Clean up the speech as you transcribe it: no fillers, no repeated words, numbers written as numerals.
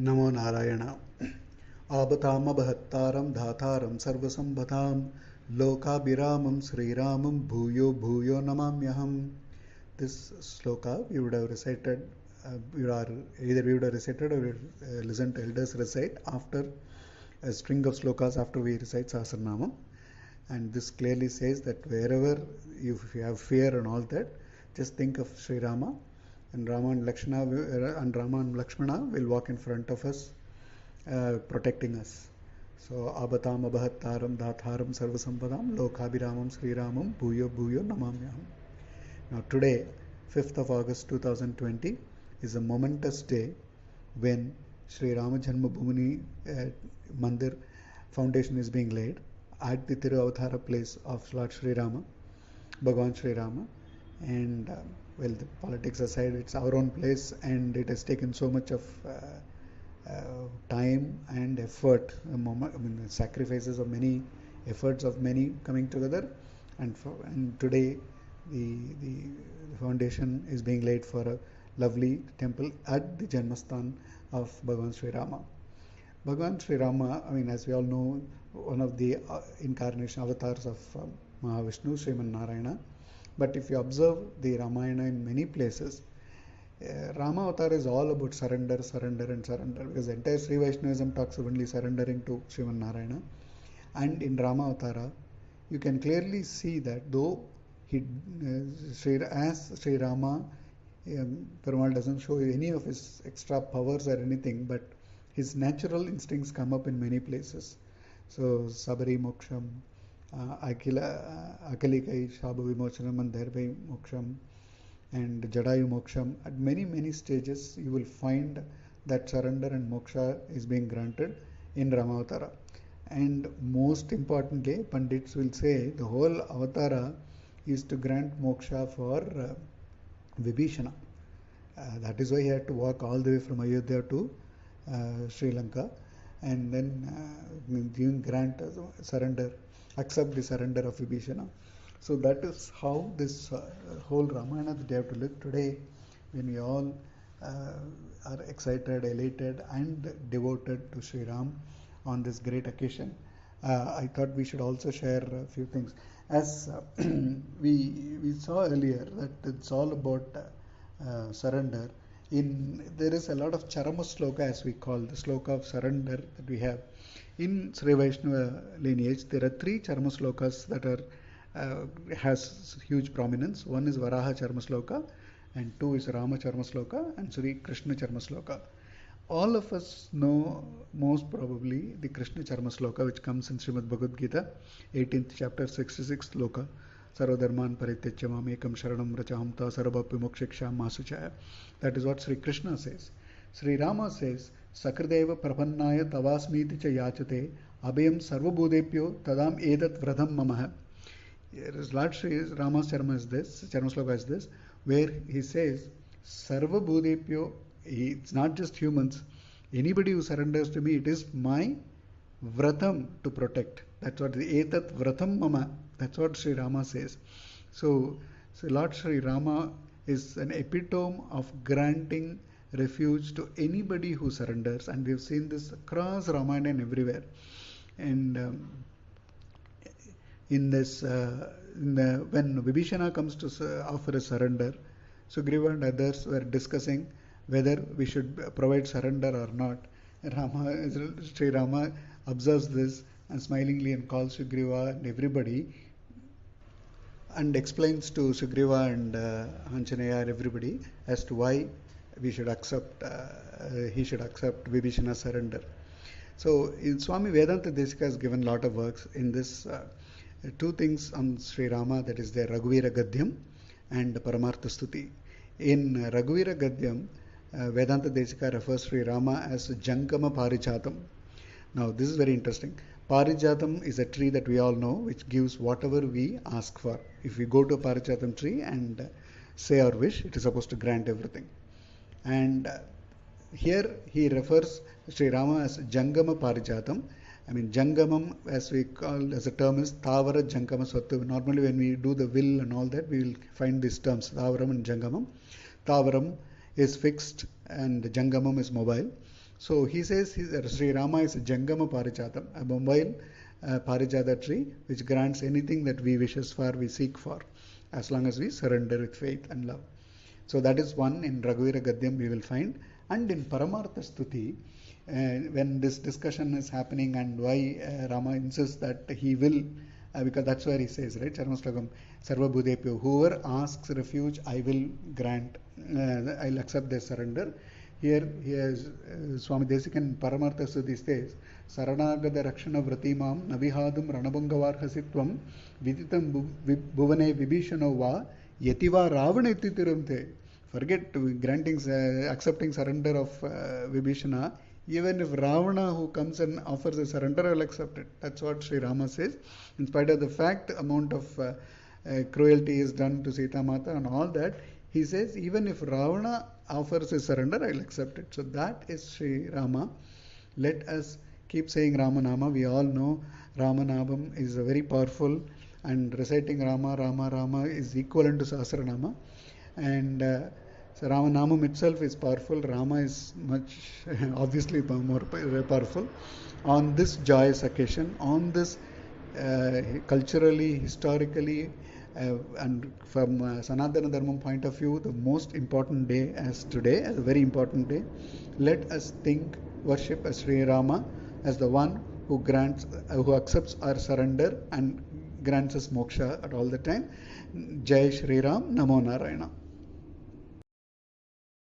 नमो नारायण आपतामपहत्तारं धातारं सर्वसंपदां लोकाभिरामं श्रीरामं भूयो भूयो नमाम्यहम्. This sloka we would have recited, either we would have recited or listened to elders recite after a string of slokas after we recite Sahasranamam. And this clearly says that wherever you have fear and all that, just think of Sri Rama, and Rama and Lakshmana will walk in front of us, protecting us. So abatam abhattaram dhatharam sarvasampadam lokabhiramam Sri Ramam bhuyo bhuyo namamyaham. Now today, 5th of August 2020, is a momentous day when Sri Rama Janma Bhoomi Mandir foundation is being laid at the Tiruavadhara place of Lord Sri Rama, Bhagwan Sri Rama. And well, the politics aside, it's our own place, and it has taken so much of time and effort, the sacrifices of many, efforts of many coming together, and today the foundation is being laid for a lovely temple at the Janmasthan of Bhagwan Sri Rama. Bhagwan Sri Rama, as we all know, one of the incarnation avatars of Mahavishnu, Sriman Narayana. But if you observe the Ramayana in many places, Rama Avatar is all about surrender, surrender and surrender, because the entire Sri Vaishnavism talks of only surrendering to Sriman Narayana. And in Rama Avatara, you can clearly see that though as Sri Rama, Perumal doesn't show any of his extra powers or anything, but his natural instincts come up in many places. So Sabari Moksham, Akalikai Shabu Vimochanam and thereby Moksham, and Jadayu Moksham. At many stages you will find that surrender and moksha is being granted in Ramavatara. And most importantly, Pandits will say the whole Avatara is to grant moksha for Vibhishana. That is why he had to walk all the way from Ayodhya to Sri Lanka, and then grant surrender, accept the surrender of Vibhishana. So that is how this whole Ramayana that you have to look today, when we all are excited, elated and devoted to Sri Ram on this great occasion. I thought we should also share a few things. As we saw earlier that it's all about surrender. There is a lot of Charama Sloka, as we call the Sloka of surrender that we have. In Sri Vaishnava lineage, there are 3 Charama Slokas that are has huge prominence. One is Varaha Charma Sloka, and 2 is Rama Charma Sloka, and Sri Krishna Charma Sloka. All of us know most probably the Krishna Charma Sloka, which comes in Srimad Bhagavad Gita, 18th chapter, 66th Sloka. Sarvadharman Parityajya Mam Ekam Sharanam Rachaham Ta Sarvabhapi Mokshiksham Masuchaya. That is what Sri Krishna says. Sri Rama says, Sakrideva Prapannaya Tavasmiti Cha Yachate Abhayam Sarvabhudepyo Tadam Edat Vradham Mamaha. Lord Sri Rama's Charma Sloka is this, where he says, Sarva Bhudepyo, it's not just humans, anybody who surrenders to me, it is my vratam to protect. That's what the Etat Vratam Mama, that's what Sri Rama says. So Lord Sri Rama is an epitome of granting refuge to anybody who surrenders, and we have seen this across Ramayana and everywhere. And when Vibhishana comes to offer a surrender, Sugriva and others were discussing whether we should provide surrender or not. Sri Rama observes this and smilingly and calls Sugriva and everybody and explains to Sugriva and Anjaneya and everybody as to why we should accept he should accept Vibhishana's surrender. So Swami Vedanta Desika has given a lot of works in this. 2 things on Sri Rama, that is the Raghuvira Gadyam and Paramartha Stuti. In Raghuvira Gadyam, Vedanta Desika refers Sri Rama as Jankama Parijatam. Now this is very interesting. Parijatam is a tree that we all know, which gives whatever we ask for. If we go to a Parijatam tree and say our wish, it is supposed to grant everything. And here he refers Sri Rama as Jangama Parijatam. Jangamam, as we call as a term, is Tavara Jankama Swattu. Normally when we do the will and all that, we will find these terms, Tavaram and Jangamam. Tavaram is fixed and Jangamam is mobile. So he says Sri Rama is a Jangama Parijatam, a mobile Parijata tree which grants anything that we wishes for, we seek for, as long as we surrender with faith and love. So that is one in Raghuvira Gadyam we will find. And in Paramartha Stuti, when this discussion is happening and why Rama insists that he will, because that's where he says, right, Charmastakam, Sarva Bhudepyo, whoever asks refuge, I will grant, I'll accept their surrender. Here Swami Desikan Paramartha Stuti says, Saranagada Rakshana Vratimam Navihadum Ranabhangavarhasitvam Viditam Bhuvane Vibhishano Va Yetiva Ravana Ititirante. Forget granting, accepting surrender of Vibhishana. Even if Ravana who comes and offers a surrender, I will accept it. That's what Sri Rama says. In spite of the fact, amount of cruelty is done to Sita Mata and all that, he says, even if Ravana offers a surrender, I will accept it. So that is Sri Rama. Let us keep saying Ramanama. We all know Ramanabam is very powerful, and reciting Rama, Rama, Rama is equivalent to Sahasranama. And so Ramanamam itself is powerful. Rama is much obviously more powerful. On this joyous occasion, on this culturally, historically, and from Sanatana Dharma point of view, the most important day as today, as a very important day, let us think, worship as Sri Rama as the one who grants, who accepts our surrender and grants us moksha at all the time. Jai Sri Ram, Namo Narayana.